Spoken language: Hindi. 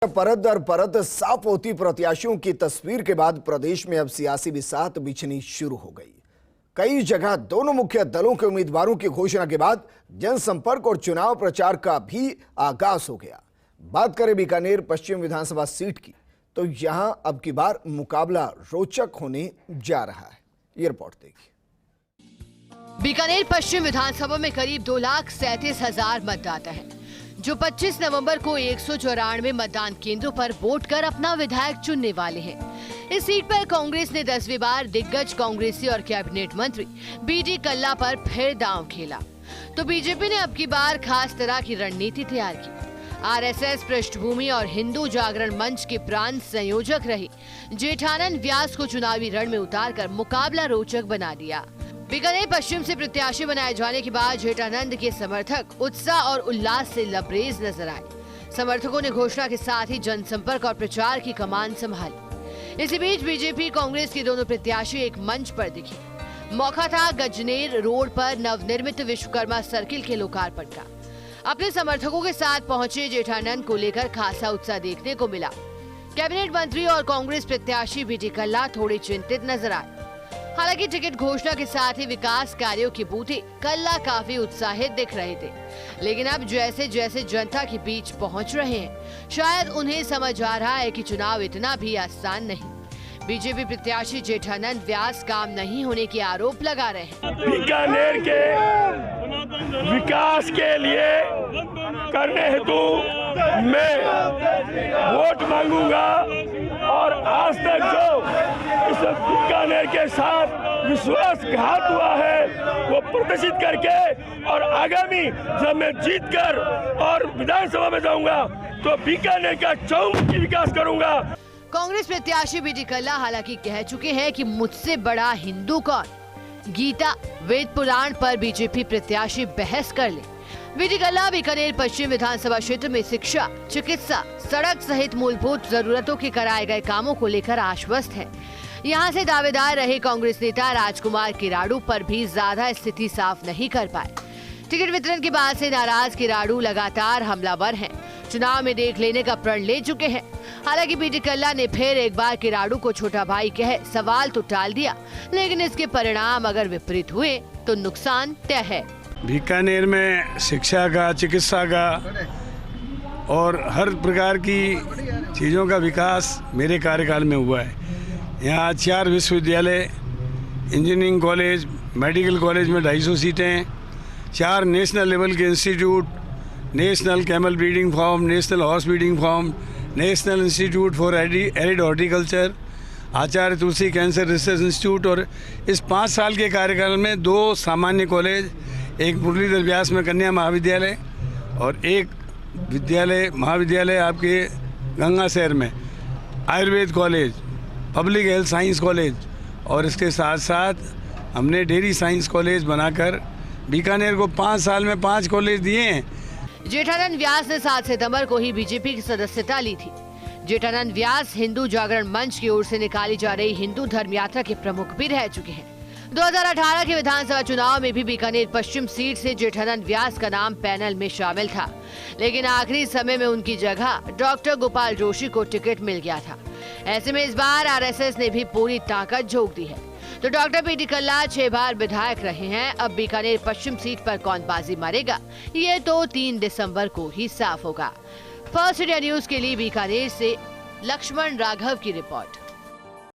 परत दर परत साफ होती प्रत्याशियों की तस्वीर के बाद प्रदेश में अब सियासी बिसात बिछनी शुरू हो गई। कई जगह दोनों मुख्य दलों के उम्मीदवारों की घोषणा के बाद जनसंपर्क और चुनाव प्रचार का भी आगाज हो गया। बात करें बीकानेर पश्चिम विधानसभा सीट की, तो यहां अब की बार मुकाबला रोचक होने जा रहा है। ये रिपोर्ट देखिए। बीकानेर पश्चिम विधानसभा में करीब 2,37,000 मतदाता हैं, जो 25 नवंबर को 194 मतदान केंद्रों पर वोट कर अपना विधायक चुनने वाले हैं। इस सीट पर कांग्रेस ने 10वीं बार दिग्गज कांग्रेसी और कैबिनेट मंत्री बीडी कल्ला पर फिर दांव खेला, तो बीजेपी ने अब की बार खास तरह की रणनीति तैयार की। आरएसएस पृष्ठभूमि और हिंदू जागरण मंच के प्रांत संयोजक रहे जेठानंद व्यास को चुनावी रण में उतारकर मुकाबला रोचक बना दिया। बीकानेर पश्चिम से प्रत्याशी बनाए जाने के बाद जेठानंद के समर्थक उत्साह और उल्लास से लबरेज नजर आए। समर्थकों ने घोषणा के साथ ही जनसंपर्क और प्रचार की कमान संभाली। इसी बीच बीजेपी कांग्रेस के दोनों प्रत्याशी एक मंच पर दिखे। मौका था गजनेर रोड पर नवनिर्मित विश्वकर्मा सर्किल के लोकार्पण का। अपने समर्थकों के साथ पहुंचे जेठानंद को लेकर खासा उत्साह देखने को मिला। कैबिनेट मंत्री और कांग्रेस प्रत्याशी बीडी कल्ला थोड़े चिंतित नजर आए। हालांकि टिकट घोषणा के साथ ही विकास कार्यों के बूते कल्ला काफी उत्साहित दिख रहे थे, लेकिन अब जैसे जैसे जनता के बीच पहुंच रहे हैं, शायद उन्हें समझ आ रहा है कि चुनाव इतना भी आसान नहीं। बीजेपी प्रत्याशी जेठानंद व्यास काम नहीं होने के आरोप लगा रहे हैं। बीकानेर के विकास के लिए करने हेतु मैं वोट मांगूंगा और आज तक जो इस बीकानेर के साथ विश्वासघात हुआ है वो प्रदर्शित करके और आगामी जब मैं जीतकर और विधानसभा में जाऊंगा तो बीकानेर का चहुमुखी विकास करूंगा। कांग्रेस प्रत्याशी बीडी कल्ला हालांकि कह चुके हैं कि मुझसे बड़ा हिंदू कौन। गीता वेद पुराण पर बीजेपी प्रत्याशी बहस कर ले। बीडी कल्ला बीकानेर पश्चिम विधानसभा क्षेत्र में शिक्षा, चिकित्सा, सड़क सहित मूलभूत जरूरतों के कराए गए कामों को लेकर आश्वस्त है। यहां से दावेदार रहे कांग्रेस नेता राजकुमार किराड़ू पर भी ज्यादा स्थिति साफ नहीं कर पाए। टिकट वितरण के बाद से नाराज किराड़ू लगातार हमलावर हैं। चुनाव में देख लेने का प्रण ले चुके हैं। हालांकि बीडी कल्ला ने फिर एक बार किराड़ू को छोटा भाई कह सवाल तो टाल दिया, लेकिन इसके परिणाम अगर विपरीत हुए तो नुकसान तय है। बीकानेर में शिक्षा का, चिकित्सा का और हर प्रकार की चीज़ों का विकास मेरे कार्यकाल में हुआ है। यहाँ 4 विश्वविद्यालय, इंजीनियरिंग कॉलेज, मेडिकल कॉलेज में 250 सीटें, 4 नेशनल लेवल के institute, national camel breeding farm, national horse breeding farm, national institute for arid horticulture, Acharya Tulsi cancer research institute. और इस 5 साल के कार्यकाल में 2 सामान्य कॉलेज, एक मुरलीधर व्यास में कन्या महाविद्यालय और एक महाविद्यालय आपके गंगा शहर में Ayurveda college, public health science college, और इसके साथ साथ हमने डेयरी साइंस कॉलेज बनाकर बीकानेर को 5 साल में 5 कॉलेज दिए हैं। जेठानंद व्यास ने 7 सितंबर को ही बीजेपी की सदस्यता ली थी। जेठानंद व्यास हिंदू जागरण मंच की ओर से निकाली जा रही हिंदू धर्म यात्रा के प्रमुख भी रह चुके हैं। 2018 के विधानसभा चुनाव में भी बीकानेर पश्चिम सीट से जेठानंद व्यास का नाम पैनल में शामिल था, लेकिन आखिरी समय में उनकी जगह डॉक्टर गोपाल जोशी को टिकट मिल गया था। ऐसे में इस बार आरएसएस ने भी पूरी ताकत झोंक दी है। तो डॉक्टर बीडी कल्ला 6 बार विधायक रहे हैं। अब बीकानेर पश्चिम सीट पर कौन बाजी मारेगा, ये तो 3 दिसंबर को ही साफ होगा। फर्स्ट इंडिया न्यूज के लिए बीकानेर से लक्ष्मण राघव की रिपोर्ट।